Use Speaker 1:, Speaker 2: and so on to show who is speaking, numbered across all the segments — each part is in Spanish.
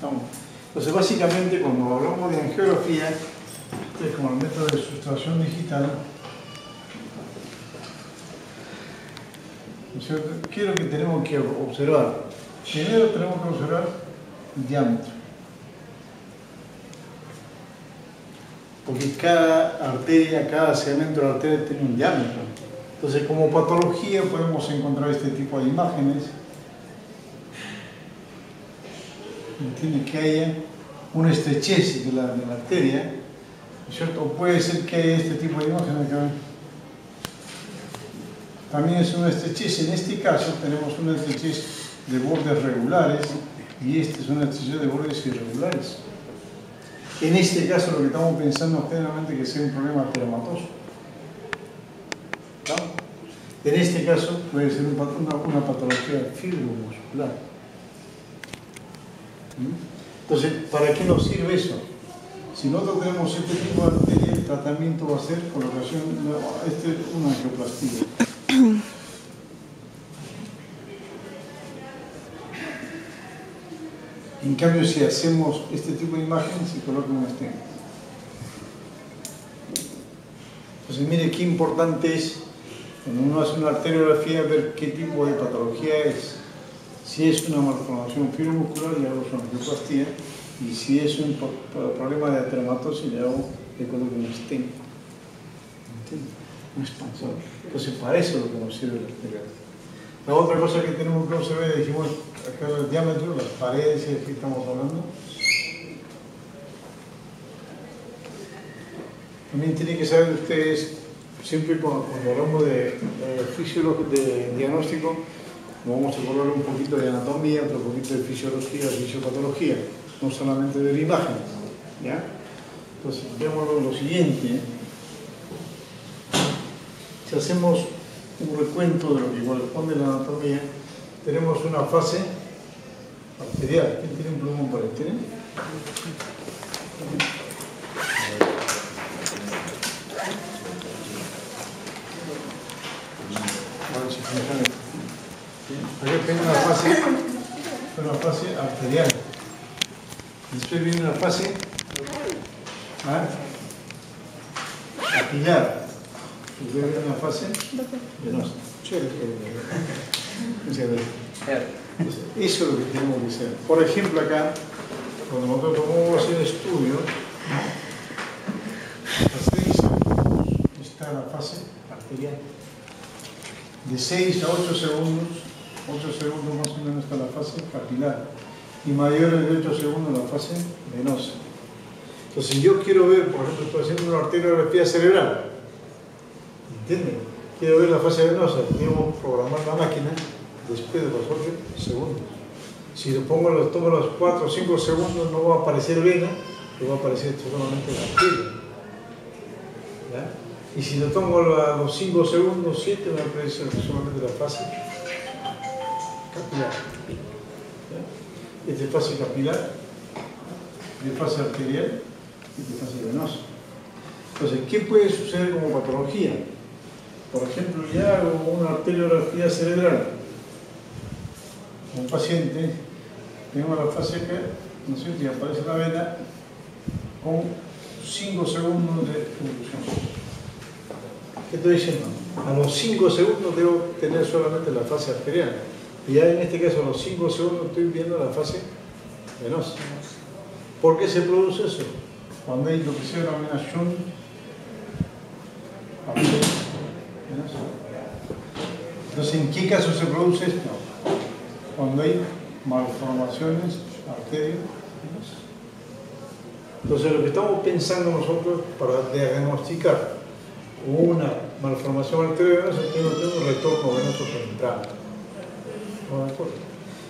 Speaker 1: ¿no? Entonces, básicamente, cuando hablamos de angiografía, este es como el método de sustracción digital, ¿qué es lo que tenemos que observar? Primero tenemos que observar el diámetro. Porque cada arteria, cada segmento de la arteria tiene un diámetro. Entonces, como patología podemos encontrar este tipo de imágenes. Entiende que haya una estrechez de la arteria, ¿cierto? O puede ser que haya este tipo de imágenes acá. También es una estrechez. En este caso tenemos una estrechez de bordes regulares y esta es una estrechez de bordes irregulares. En este caso lo que estamos pensando generalmente que sea un problema teramatoso. ¿No? En este caso puede ser una patología fibromuscular. Entonces, ¿para qué nos sirve eso? Si nosotros tenemos este tipo de arteria, el tratamiento va a ser colocación de una angioplastía. En cambio, si hacemos este tipo de imagen, se coloca un stent. Entonces, mire qué importante es, cuando uno hace una arteriografía, ver qué tipo de patología es. Si es una malformación fibromuscular, le hago una angioplastía, y si es un problema de ateromatosis, le coloco un stent. ¿Entiendes? Un expansor. Entonces, para eso es lo que nos sirve la arteriografía. La otra cosa que tenemos que observar, dijimos acá el diámetro, las paredes de que estamos hablando. También tienen que saber ustedes, siempre cuando hablamos de diagnóstico, vamos a hablar un poquito de anatomía, otro poquito de fisiología, fisiopatología, no solamente de la imagen. ¿Ya? Entonces, veamos lo siguiente. Si hacemos un recuento de lo que corresponde a la anatomía, tenemos una fase arterial. ¿Quién tiene un plumón para este? Aquí tengo una fase arterial. Después viene una fase capilar. Después viene una fase venosa. Entonces, eso es lo que tenemos que hacer. Por ejemplo, acá, cuando nosotros vamos a hacer estudio, a 6 segundos está la fase arterial. De 6 a 8 segundos, 8 segundos más o menos está la fase capilar. Y mayores de 8 segundos la fase venosa. Entonces, si yo quiero ver, por ejemplo, estoy haciendo una arteriografía cerebral, ¿entienden? Quiero ver la fase venosa, quiero programar la máquina después de los 8 segundos. Si lo tomo los 4 o 5 segundos, no va a aparecer vena, que va a aparecer solamente la arteria. ¿Ya? Y si lo tomo a los 5 segundos, 7, va a aparecer solamente la fase capilar. ¿Ya? Esta es fase capilar, esta fase arterial y esta fase venosa. Entonces, ¿qué puede suceder como patología? Por ejemplo, ya hago una arteriografía cerebral. Un paciente, tengo la fase acá, ¿no es cierto? Y aparece la vena con 5 segundos de evolución. ¿Qué estoy diciendo? A los 5 segundos debo tener solamente la fase arterial. Y ya en este caso, a los 5 segundos estoy viendo la fase venosa. ¿Por qué se produce eso? Cuando hay lo que se denomina shunt arterial venosa. Entonces, ¿en qué caso se produce esto? Cuando hay malformaciones arteriovenosas. Entonces, lo que estamos pensando nosotros para diagnosticar una malformación arteriovenosa tengo que tener un retorno venoso temprano.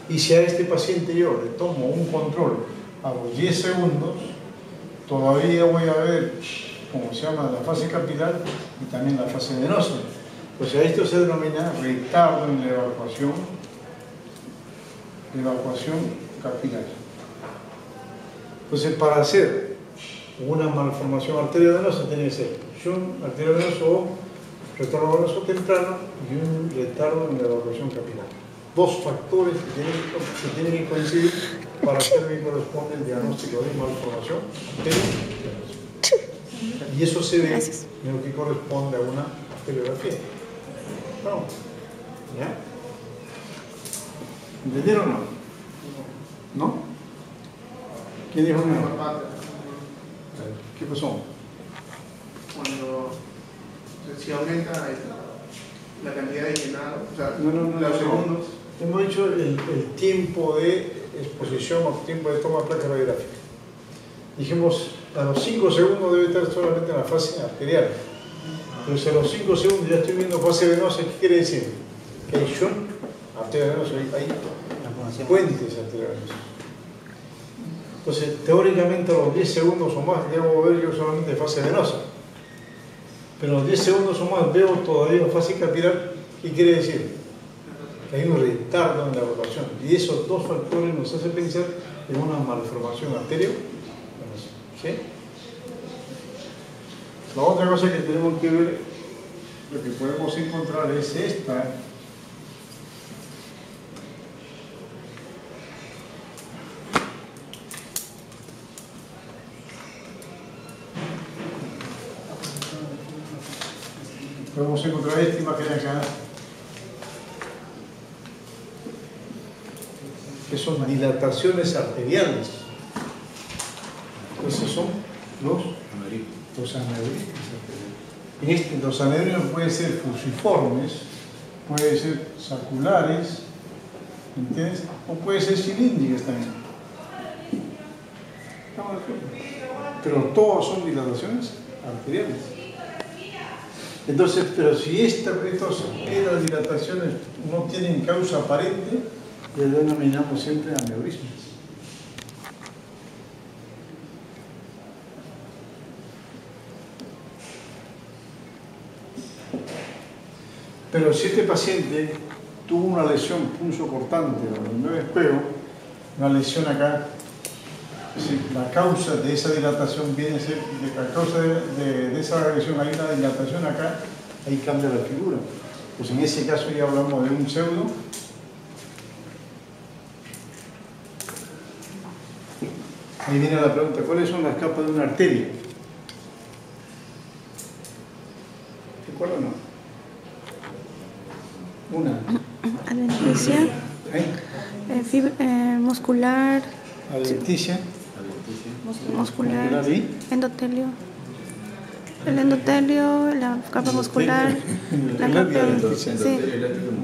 Speaker 1: Y si a este paciente yo le tomo un control a los 10 segundos, todavía voy a ver, como se llama, la fase capilar y también la fase venosa. Pues a esto se denomina retardo en la evacuación capilar. Entonces, para hacer una malformación arteriovenosa tiene que ser shunt arteriovenoso o retorno venoso temprano y un retardo en la evacuación capilar. Dos factores que tienen que coincidir para qué me corresponde el diagnóstico de malformación arteriovenosa. Y eso se ve en lo que corresponde a una arteriografía. ¿No? ¿Ya? ¿Entendieron o no? ¿No? ¿Quién dijo no? ¿Qué pasó?
Speaker 2: Cuando si aumenta la cantidad de llenado, o sea,
Speaker 1: los segundos. Hemos dicho el tiempo de exposición o tiempo de toma de placa radiográfica. Dijimos, a los 5 segundos debe estar solamente en la fase arterial. Entonces a los 5 segundos ya estoy viendo fase venosa. ¿Qué quiere decir? Que hay shunt arteriovenoso, hay puentes arteriovenosos. Entonces, teóricamente a los 10 segundos o más debo ver yo solamente fase venosa. Pero a los 10 segundos o más veo todavía fase capilar. ¿Qué quiere decir? Que hay un retardo en la rotación. Y esos dos factores nos hacen pensar en una malformación arteriovenosa. ¿Sí? La otra cosa que tenemos que ver, lo que podemos encontrar es esta. Podemos encontrar esta imagen acá, que son dilataciones arteriales. Esos son los aneurismas arteriales. Los aneurismas pueden ser fusiformes, pueden ser saculares, ¿entiendes? O pueden ser cilíndricas también. ¿Estamos de acuerdo? Pero todas son dilataciones arteriales. Entonces, pero si estas dilataciones no tienen causa aparente, le denominamos siempre aneurismas. Pero si este paciente tuvo una lesión punzocortante o en el espejo, una lesión acá, la causa de esa dilatación viene a ser, la causa de esa lesión, hay una dilatación acá, ahí cambia la figura. Pues en ese caso ya hablamos de un pseudo. Ahí viene la pregunta, ¿cuáles son las capas de una arteria? ¿Te acuerdas o no? Una.
Speaker 3: Adventicia. Muscular.
Speaker 1: Adventicia.
Speaker 3: Muscular. Endotelio. El endotelio, la capa muscular, la capa. Sí.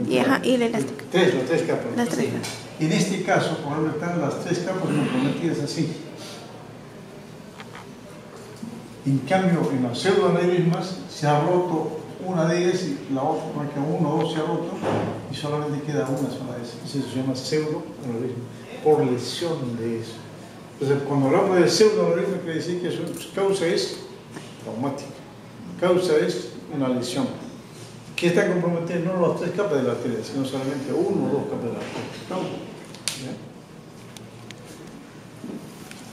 Speaker 3: Y la elástica.
Speaker 1: Las tres capas.
Speaker 3: Las tres capas.
Speaker 1: Y en este caso, por ejemplo, están las tres capas comprometidas así. En cambio, en los pseudoaneurismas se ha roto una de ellas y la otra, porque uno o dos se ha roto y solamente queda una sola de esas. Eso se llama pseudoaneurisma, por lesión de eso. Entonces, cuando hablamos de pseudoaneurisma, quiere decir que su causa es traumática. Causa es una lesión. Que está comprometida no las tres capas de la arteria, sino solamente uno o dos capas de la arteria. ¿No? ¿Ya?